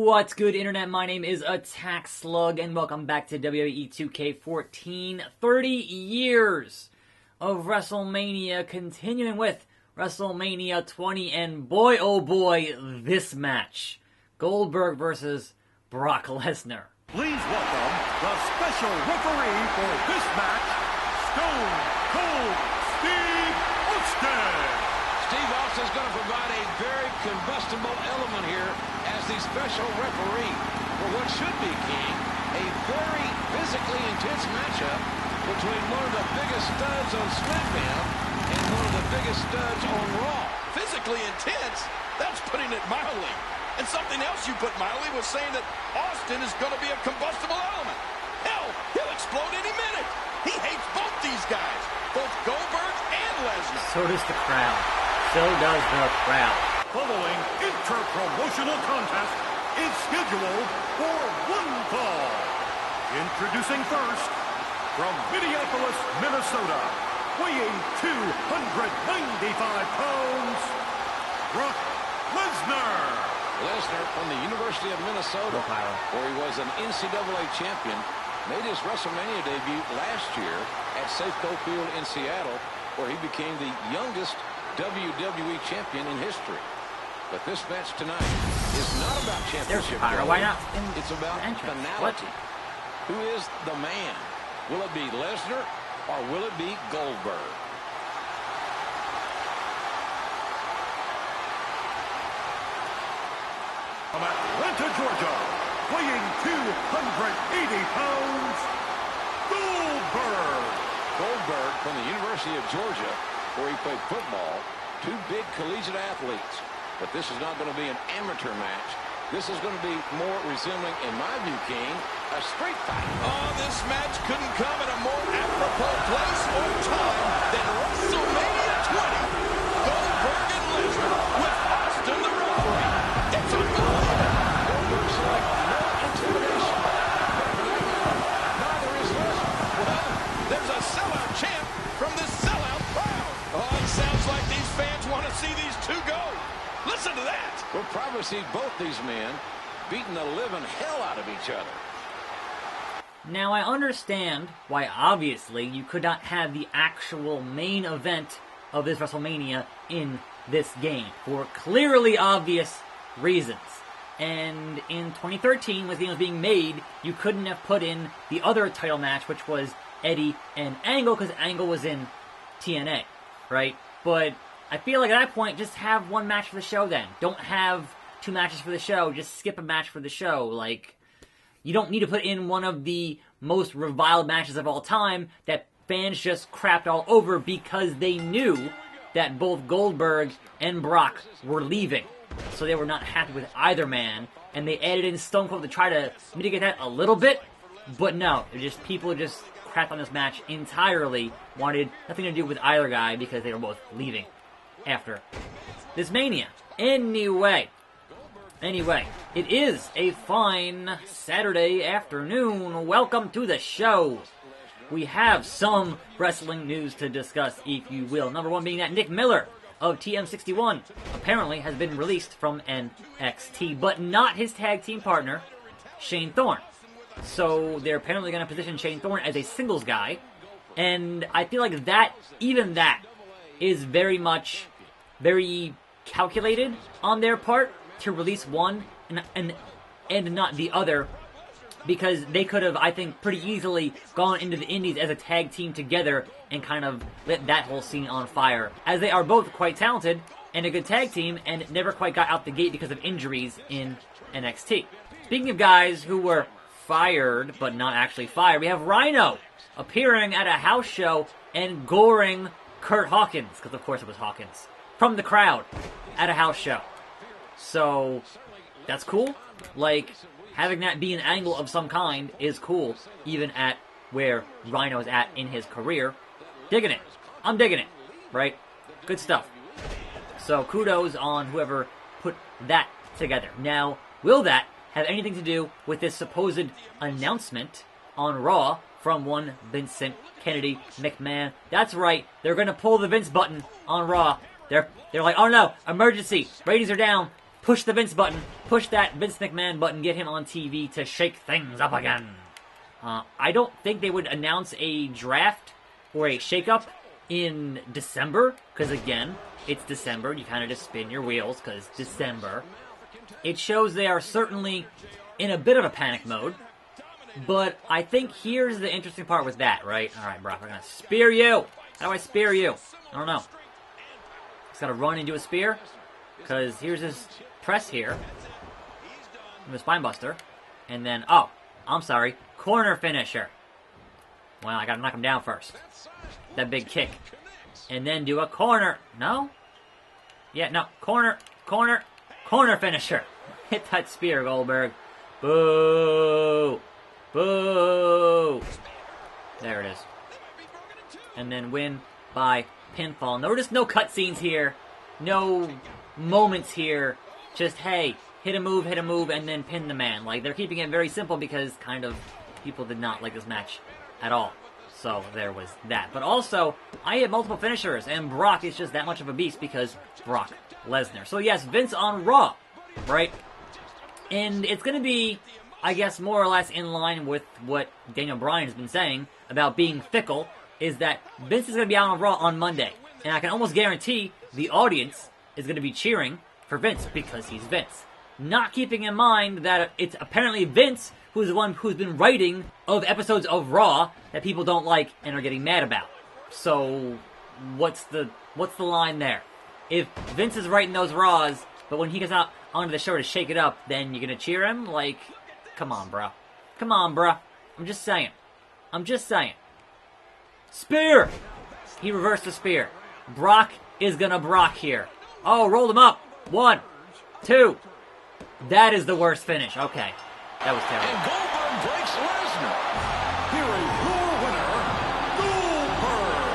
What's good, Internet? My name is attackslug, and welcome back to WWE 2K14. 30 years of WrestleMania, continuing with WrestleMania 20, and boy, oh boy, this match. Goldberg versus Brock Lesnar. Please welcome the special referee for this match, Stone Cold Steve Austin. Steve Austin is going to provide a very combustible element here as the special referee for what should be, King, a very physically intense matchup between one of the biggest studs on SmackDown and one of the biggest studs on Raw. Physically intense? That's putting it mildly. And something else you put mildly was saying that Austin is going to be a combustible element. Hell, he'll explode any minute. He hates both these guys, both Goldberg and Lesnar. So does the crowd. So does the crowd. Following inter-promotional contest is scheduled for one fall. Introducing first, from Minneapolis, Minnesota, weighing 295 pounds, Brock Lesnar. Lesnar from the University of Minnesota, where he was an NCAA champion, made his WrestleMania debut last year at Safeco Field in Seattle, where he became the youngest WWE champion in history. But this match tonight is not about championship. Why not? It's about finality. Who is the man? Will it be Lesnar or will it be Goldberg? From Atlanta, Georgia, weighing 280 pounds, Goldberg. Goldberg from the University of Georgia, where he played football, two big collegiate athletes. But this is not going to be an amateur match. This is going to be more resembling, in my view, King, a street fight. Oh, this match couldn't come at a more apropos place or time than WrestleMania 20. Goldberg and Lesnar with Austin the referee. It's unbelievable. Goldberg's like no intimidation. Neither is Lesnar. Well, there's a sellout chant from this sellout crowd. Oh, it sounds like these fans want to see these two go. Listen to that. We'll probably see both these men beating the living hell out of each other. Now, I understand why, obviously, you could not have the actual main event of this WrestleMania in this game, for clearly obvious reasons. And in 2013, when the game was being made, you couldn't have put in the other title match, which was Eddie and Angle, because Angle was in TNA, right? But I feel like at that point, just have one match for the show then. Don't have two matches for the show, just skip a match for the show. Like, you don't need to put in one of the most reviled matches of all time that fans just crapped all over because they knew that both Goldberg and Brock were leaving. So they were not happy with either man, and they added in Stone Cold to try to mitigate that a little bit, but no, people just crapped on this match entirely, wanted nothing to do with either guy because they were both leaving after this Mania. Anyway, it is a fine Saturday afternoon. Welcome to the show. We have some wrestling news to discuss, if you will. Number one being that Nick Miller of TM61 apparently has been released from NXT, but not his tag team partner, Shane Thorne. So they're apparently going to position Shane Thorne as a singles guy, and I feel like even that is very calculated on their part to release one and not the other, because they could have, I think, pretty easily gone into the indies as a tag team together and kind of lit that whole scene on fire, as they are both quite talented and a good tag team and never quite got out the gate because of injuries in NXT. Speaking of guys who were fired but not actually fired, we have Rhino appearing at a house show and goring Kurt Hawkins, because of course it was Hawkins, from the crowd at a house show. So that's cool. Like, having that be an angle of some kind is cool, even at where Rhino is at in his career. Digging it. I'm digging it. Right? Good stuff. So kudos on whoever put that together. Now, will that have anything to do with this supposed announcement on Raw from one Vincent Kennedy McMahon? That's right. They're going to pull the Vince button on Raw. They're like, oh no, emergency. Ratings are down. Push the Vince button. push that Vince McMahon button, get him on TV to shake things up again. I don't think they would announce a draft or a shakeup in December, because again, it's December. You kind of just spin your wheels, because December. It shows they are certainly in a bit of a panic mode. But I think here's the interesting part with that, right? Alright, Brock, we're going to spear you. How do I spear you? I don't know. Just got to run and do a spear. Because here's his press here. The spine buster. And then, oh, I'm sorry. Corner finisher. Well, I got to knock him down first. That big kick. And then do a corner. No? Yeah, no. Corner finisher. Hit that spear, Goldberg. Boo. Boo! There it is. And then win by pinfall. Notice no cutscenes here. No moments here. Just, hey, hit a move, and then pin the man. Like, they're keeping it very simple because, kind of, people did not like this match at all. So, there was that. But also, I hit multiple finishers, and Brock is just that much of a beast because Brock Lesnar. So, yes, Vince on Raw, right? And it's going to be, I guess, more or less in line with what Daniel Bryan has been saying about being fickle, is that Vince is going to be out on Raw on Monday. And I can almost guarantee the audience is going to be cheering for Vince because he's Vince. Not keeping in mind that it's apparently Vince who's the one who's been writing of episodes of Raw that people don't like and are getting mad about. So, what's the line there? If Vince is writing those Raws, but when he gets out onto the show to shake it up, then you're going to cheer him? Like, come on, bro. Come on, bro. I'm just saying. Spear! He reversed the spear. Brock is gonna Brock here. Oh, rolled him up. 1, 2. That is the worst finish. Okay. That was terrible. And Goldberg breaks Lesnar. Here is your winner, Goldberg.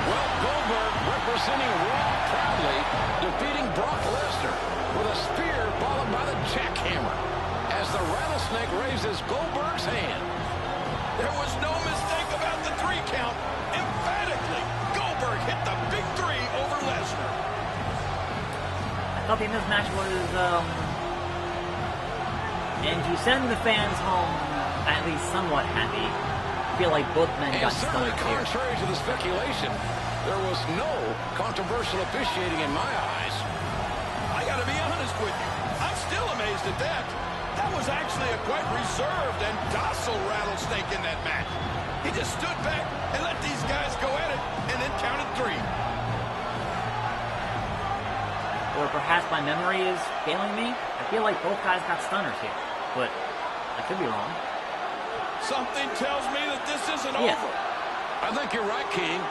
Well, Goldberg representing Raw proudly, defeating Brock Lesnar with a spear followed by the jackhammer. As the rattlesnake raises Goldberg's hand. There was no mistake about the 3 count. Emphatically, Goldberg hit the big 3 over Lesnar. I thought the end of this match was, and to send the fans home at least somewhat happy. I feel like both men got certainly stunned here. contrary to the speculation, there was no controversial officiating in my eyes. I gotta be honest with you. I'm still amazed at that. That was actually a quite reserved and docile rattlesnake in that match. He just stood back and let these guys go at it and then counted 3. Or perhaps my memory is failing me. I feel like both guys got stunners here, but I could be wrong. Something tells me that this isn't Yeah. over. I think you're right, King.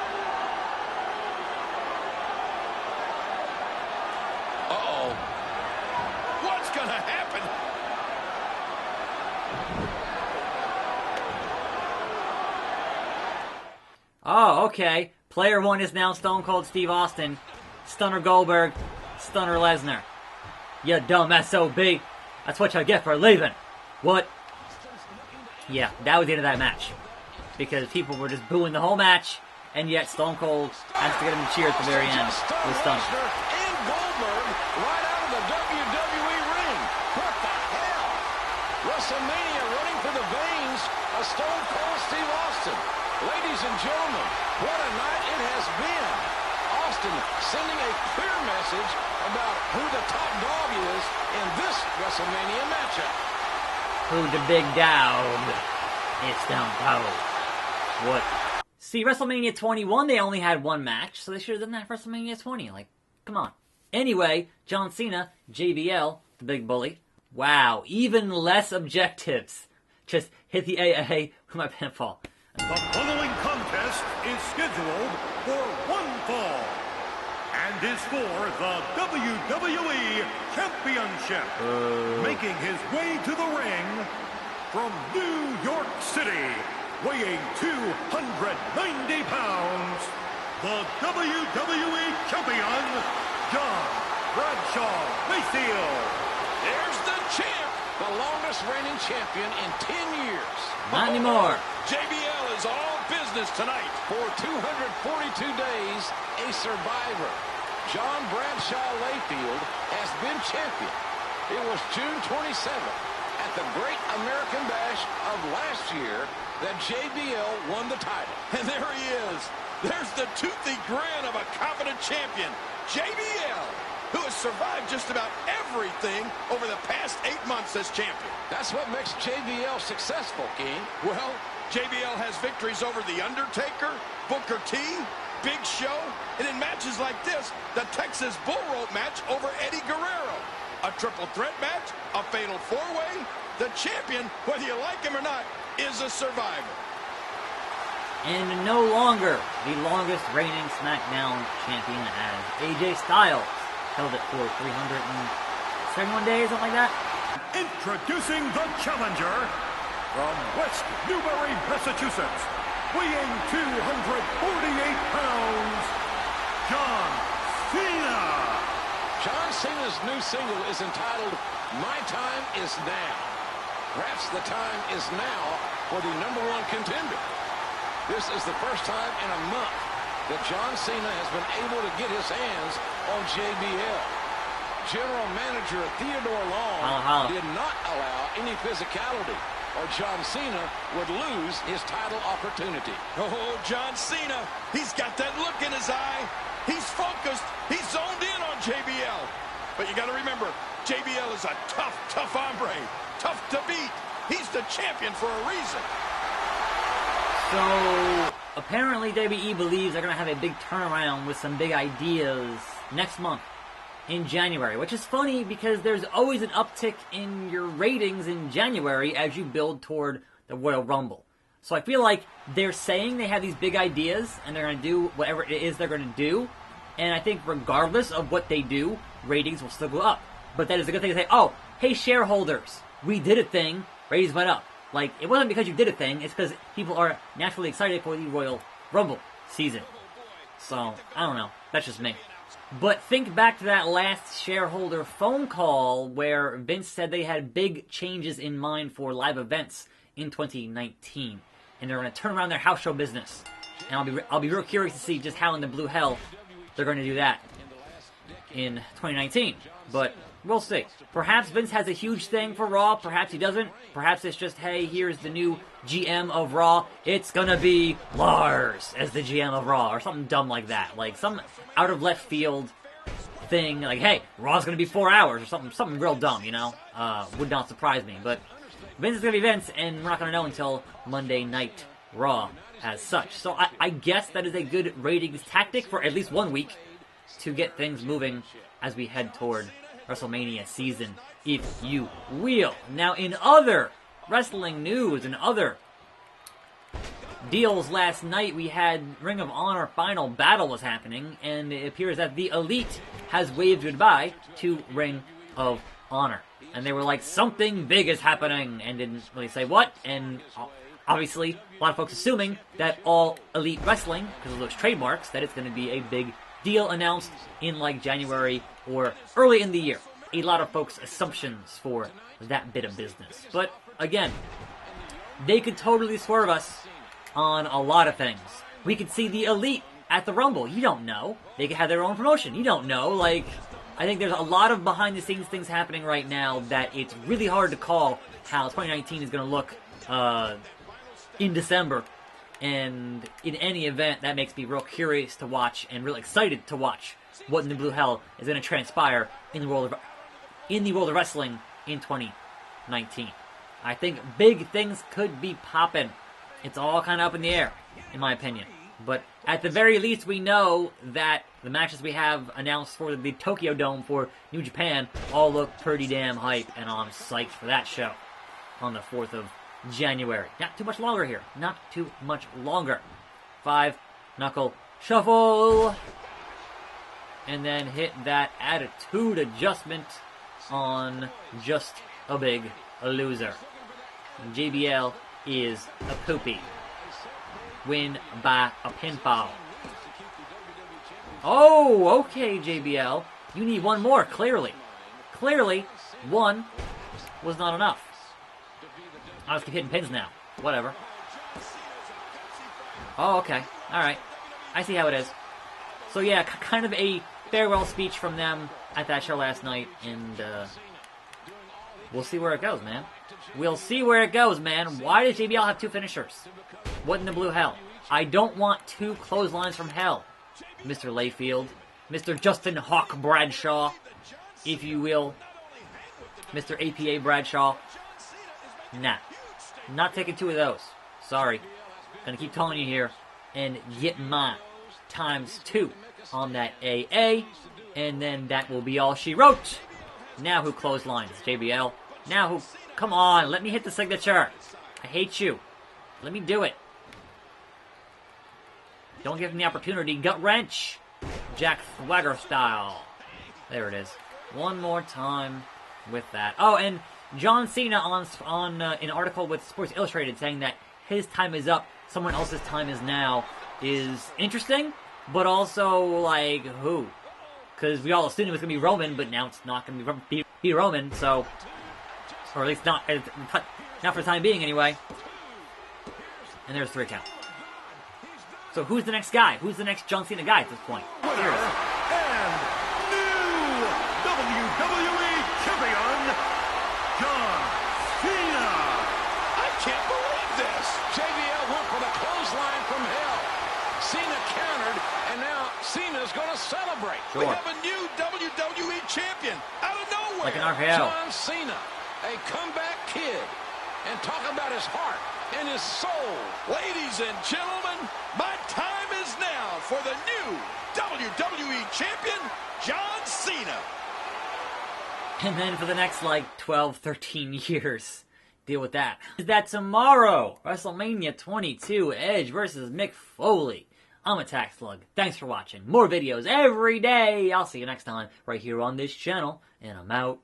Uh-oh. What's gonna happen? Oh, okay. Player 1 is now Stone Cold Steve Austin. Stunner Goldberg. Stunner Lesnar. You dumb SOB. That's what you get for leaving. What? Yeah, that was the end of that match. Because people were just booing the whole match, and yet Stone Cold has to get him to cheer at the very end with Stunner. And Goldberg right out of the WWE ring. What the hell? WrestleMania running through the veins of Stone Cold Steve Austin. Ladies and gentlemen, what a night it has been. Austin sending a clear message about who the top dog is in this WrestleMania matchup. Who the big dog? It's Stone Cold. What? See, WrestleMania 21, they only had one match, so they should have done that for WrestleMania 20. Like, come on. Anyway, John Cena, JBL, the big bully. Wow, even less objectives. Just hit the AAA with my pinfall. The following contest is scheduled for one fall and is for the WWE Championship. Making his way to the ring from New York City, weighing 290 pounds, the WWE Champion, John Bradshaw Mayfield. There's the champ, the longest reigning champion in 10 years. Not anymore. JBL is all business tonight. For 242 days, a survivor. John Bradshaw Layfield has been champion. It was June 27th at the Great American Bash of last year that JBL won the title. And there he is. There's the toothy grin of a confident champion, JBL, who has survived just about everything over the past 8 months as champion. That's what makes JBL successful, King. Well, JBL has victories over The Undertaker, Booker T, Big Show, and in matches like this, the Texas Bull Rope match over Eddie Guerrero. A triple threat match, a fatal four-way. The champion, whether you like him or not, is a survivor. And no longer the longest reigning SmackDown champion, as AJ Styles held it for 371 days, something like that. Introducing the challenger from West Newbury, Massachusetts, weighing 248 pounds, John Cena. John Cena's new single is entitled My Time Is Now. Perhaps the time is now for the #1 contender. This is the first time in a month that John Cena has been able to get his hands on JBL. General Manager Theodore Long did not allow any physicality, or John Cena would lose his title opportunity. Oh, John Cena, he's got that look in his eye. He's focused. He's zoned in on JBL. But you got to remember, JBL is a tough, tough hombre. Tough to beat. He's the champion for a reason. So, apparently WWE believes they're going to have a big turnaround with some big ideas next month in January, which is funny because there's always an uptick in your ratings in January as you build toward the Royal Rumble. So I feel like they're saying they have these big ideas and they're going to do whatever it is they're going to do, and I think regardless of what they do, ratings will still go up. But that is a good thing to say, oh, hey shareholders, we did a thing, ratings went up. Like, it wasn't because you did a thing, it's because people are naturally excited for the Royal Rumble season. So, I don't know. That's just me. But think back to that last shareholder phone call where Vince said they had big changes in mind for live events in 2019. And they're going to turn around their house show business. And I'll be real curious to see just how in the blue hell they're going to do that in 2019. But we'll see. Perhaps Vince has a huge thing for Raw. Perhaps he doesn't. Perhaps it's just, hey, here's the new GM of Raw. It's gonna be Lars as the GM of Raw. Or something dumb like that. Like some out of left field thing. Like, hey, Raw's gonna be 4 hours. Or something real dumb, you know? Would not surprise me. But Vince is gonna be Vince. And we're not gonna know until Monday Night Raw as such. So I guess that is a good ratings tactic for at least 1 week to get things moving as we head toward WrestleMania season, if you will. Now, in other wrestling news and other deals last night, we had Ring of Honor Final Battle was happening, and it appears that the Elite has waved goodbye to Ring of Honor. And they were like, something big is happening, and didn't really say what, and obviously, a lot of folks assuming that all Elite Wrestling, because of those trademarks, that it's going to be a big deal announced in like January or early in the year. A lot of folks' assumptions for that bit of business. But again, they could totally swerve us on a lot of things. We could see the Elite at the Rumble. You don't know. They could have their own promotion. You don't know. Like, I think there's a lot of behind the scenes things happening right now that it's really hard to call how 2019 is going to look in December. And in any event, that makes me real curious to watch and real excited to watch what in the blue hell is going to transpire in the world of wrestling in 2019. I think big things could be popping. It's all kind of up in the air, in my opinion. But at the very least, we know that the matches we have announced for the Tokyo Dome for New Japan all look pretty damn hype, and I'm psyched for that show on the 4th of January. Not too much longer here. Not too much longer. 5 knuckle shuffle. And then hit that attitude adjustment on just a big loser. JBL is a poopy. Win by a pinfall. Oh, okay, JBL. You need one more, clearly. Clearly, one was not enough. I'll just keep hitting pins now. Whatever. Oh, okay. Alright. I see how it is. So yeah, kind of a farewell speech from them at that show last night, and we'll see where it goes, man. We'll see where it goes, man. Why does JBL have two finishers? What in the blue hell? I don't want two clotheslines from hell. Mr. Layfield. Mr. Justin Hawk Bradshaw, if you will. Mr. APA Bradshaw. Nah. Not taking two of those. Sorry. Gonna keep telling you here and get my ×2 on that AA. And then that will be all she wrote. Now who clotheslines? JBL. Now who... Come on, let me hit the signature. I hate you. Let me do it. Don't give him the opportunity. Gut wrench. Jack Swagger style. There it is. One more time with that. Oh, and John Cena on an article with Sports Illustrated saying that his time is up, someone else's time is now, is interesting, but also, like, who? Because we all assumed it was going to be Roman, but now it's not going to be Roman, so... Or at least not for the time being, anyway. And there's 3 count. So who's the next guy? Who's the next John Cena guy at this point? Winner and new WWE Champion, John Cena. I can't believe this. JBL went for the clothesline from hell. Cena countered, and now Cena's going to celebrate. Sure. We have a new WWE Champion out of nowhere. Like an RKO. John Cena, a comeback kid. And talk about his heart and his soul. Ladies and gentlemen, my time is now for the new WWE Champion, John Cena. And then for the next, 12, 13 years, deal with that. Is that tomorrow? WrestleMania 22, Edge versus Mick Foley. I'm attackslug. Thanks for watching. More videos every day. I'll see you next time right here on this channel, and I'm out.